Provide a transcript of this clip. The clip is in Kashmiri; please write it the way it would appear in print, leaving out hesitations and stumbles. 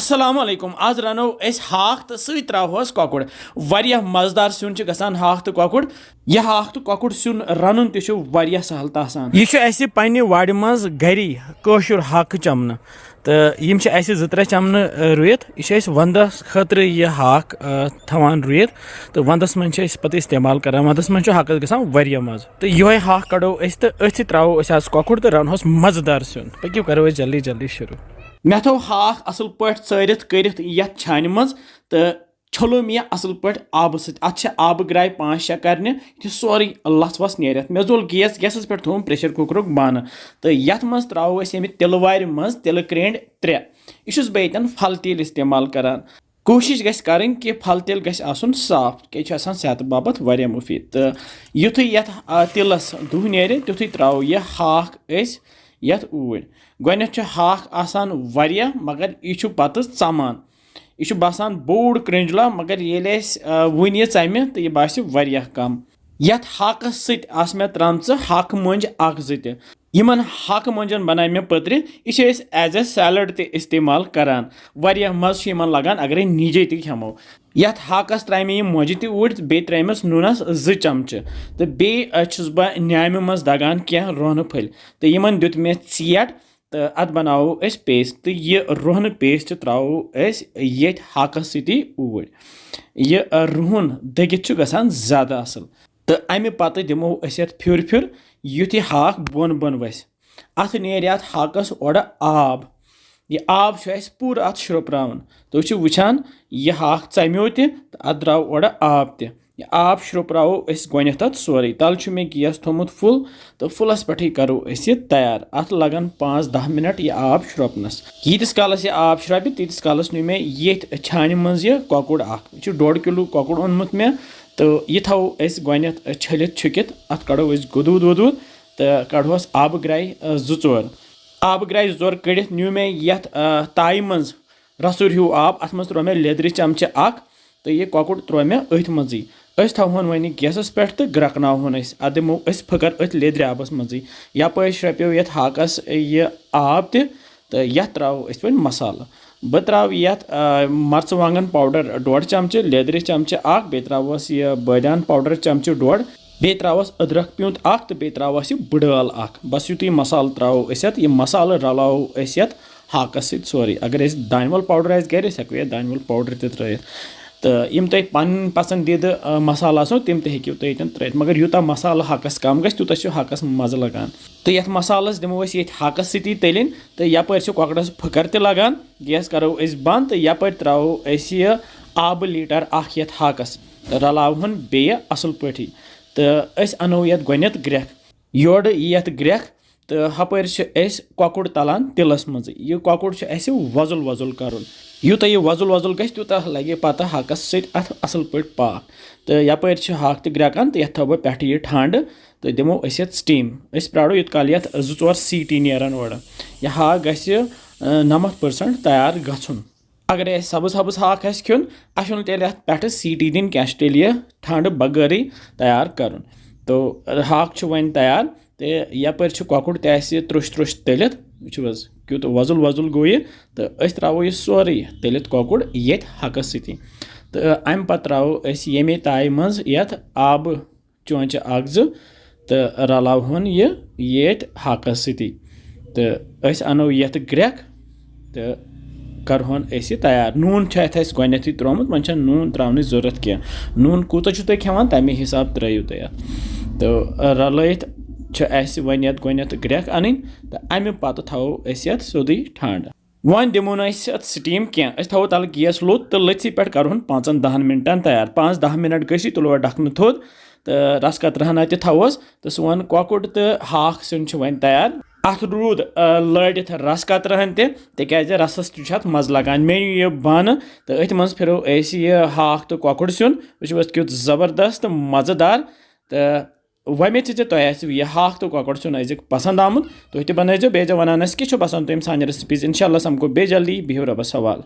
अस्सलाम वालेकुम आज रनो अस हाक तो सही त्रोहस कोकुड़ वारिया मजेदार सिन गसान हाक तो कोकुड़ यह हाक तो कोकुड़ सिन रनुन तह वारिया सहल आसान यह पन्ने वाड़ मज गरी कशुर हाक चमन तो यम जि त्रे चमन रुत यह वंदस खतर यह हाक थवान रुत तो वंदस मन पत इस्तेमाल कर वंदस मन हाकस गसान वारिया मज तो यह हाक कड़ो तो अथ त्रो कोकुड़ तो रनोस मजेदार सिन पक्यो करो जल्दी जल्दी शुरू मे थो हाक असल पट चरित करित यथ छान मज तो छलो मे असल पट आब सत आब ग्राय 5-6 करने यह सोरी लस वस नेरित मे जोल गैसस पे थोम प्रेशर कुकरुक बान तो यथ मज त्रो ये तिल वार मज तिल क्रेंड 3 यह बन फल तेल इस्तेमाल करान कोशिश गस करें कि फल तेल गस आसन साफ क्या सेहत बाबत वारिया मुफीद तो युथु यथ तिलस दुह नेर तुथु त्रो यह हाक यथ ऊर गोनेथ हाक आसान वारिया मगर यह पत चमान यह बसान बोड़ क्रिंजला मगर ये वन यह चमे तो यह बास वारिया कम यथ हाकस सत मे त्रामच हाक मंज अख ज यमन हाक मंजन बनाए मे पत्र यह एज ए सैलड ते इस्तेमाल करान वारिया मज यमन लगान अगर निजे ते खेमो यथ हाकस त्रा मे मोजे ते ऊर बे त्रेमस नूनस 2 चमच तो बेस बह न्याम मज दगान क्या रोहन फल तो यमन दुत मे चेट तो अत बनाओ पेस्ट तो यह रोहन पेस्ट त्रो ये हाकस सती ऊर यह रोहन दगित गसान ज्यादा असल तो अमे पत दिमो फिर फिर युथ हाक बोन बोन वस अत नेर अत हाकस ओर आब यह आब पूर अत श्रोपरावन तो वुचान यह हाक चम्यो अत द्राव ओर आब यह आब श्रोपरावो गोनेथ अत सोरे तल मे गैस थोमुत फुल तो फुलस पे करो यह तैयार अत लगन 5-10 मिनट यह आब श्रोपनस यीतिस कालस यह आब श्रोपि तीतिस कालस नु मे ये छान मज यह कोकुड़ अख 1.5 किलो कोकुड़ ओनमुत मे तो यह थो गोनेथ छलित छुकित अत कड़ो गुदूद वदूद तो कड़ोस आब ग्राय 2-4 आब ग्राय 2 कड़ित न्यू मे यथ ताई मज रसुर हूँ आब अत मज त्रो मे लेदर चमच अख तो यह कोकुड़ त्रो मे अथ मजी थोन वन गैसस पे तो ग्रकन अत दिमो फकर अथ लेदर आबस मजी यप श्रप्यो ये हाकस यह आब तो यथ त्रो वो मसाल बह त्रा यथ मर्चवांगन पाउडर 1.5 चमच लेदर चमच अख बे त्रोस यह बादान पाउडर चमच 1.5 बे त्रोस अदरक प्यूंत अख तो बे त्रोस यह बड़ाल अख बस युत मसाल त्रो यह मसाल रलाओ यथ हाकस सोरे अगर दानवल पाउडर गर हेको दानवल पाउडर त्रित तो यम तुम पन पसंदीद मसाला आसो तम तू त्रित मगर यूता मसाला हाकस कम गस तूत हाकस मज़ लगान तो ये मसालस दिमो ये हाकस सती तलिन तो यपर कोकड़स फकर ते लगान गैस करो बंद तो यपर त्रो यह आब लीटर अख ये हाकस रलावन बे असल पे तो अनो ये गोनेथ ग्रेख योड़ ये ग्रेख तो हपर कोकुड़ तलान तिलस मज यह कोकुड़ वजुल वजुल कर यूता यह वजुल वजुल गस तूता लगे पता हाकस सत असल पे पाक तो यपर हाक तो ग्रेकान तो ये थो बह पे यह ठंड तो दिमो स्टीम प्राड़ो यूत काल ये 2-4 सीटी नेरान ओर यह हाक गस 90% तैयार गछुन अगर सब्ज सब्ज हाक खुन अन तेल पे सीटी दिन क्या तेल यह ठंड बगैर तैयार कर तो हाक वन तैयार तो यपर कोकुड़ त्रुश त्रुश तलित वुच क्यूत वजुल वजुल गो यह तो त्रो यह सोरे तलित कोकुड़ ये हाकस सती तो अम पे त्रो ये ताई मज ये आब चौंच 1-2 तो रलावन यह ये हाकस सती तो अनो ये ग्रेख तो करहन तैयार नून गोनेथ त्रोमुत वन नून त्रावन जरूरत क्या नून कूत तुम खेवान तमे हिसाब त्रो तुम तो रलित वन ये गोनेथ ग्रेख अन तो अमे पत थो सोदी ठंड वन दिमो स्टीम क्या थो तल गैस लोत तो लथि पे करहन 5-10 मिनटन तैयार 5-10 मिनट गसी तुलो ढकन थोद तो रस कतरहना तोस तो सोन कोकुड़ तो हाक सिन वन तैयार अत रूद लड़ित रस कतरहन तिज रसस मज़ लगान मे यह बन तो अथ मज फिर यह हाक तो कोकुड़ सिन वो क्यूत ज़बरदस्त तो मज़ेदार तो वमें तुम यह हाक तो कोकुड़ सिन पसंद आमुत तुम बनाइजो बेजो वनान कि पसंद तुम सान रेसिपीज इंशाल्लाह समको बे जल्दी बिहु रबस हवाल।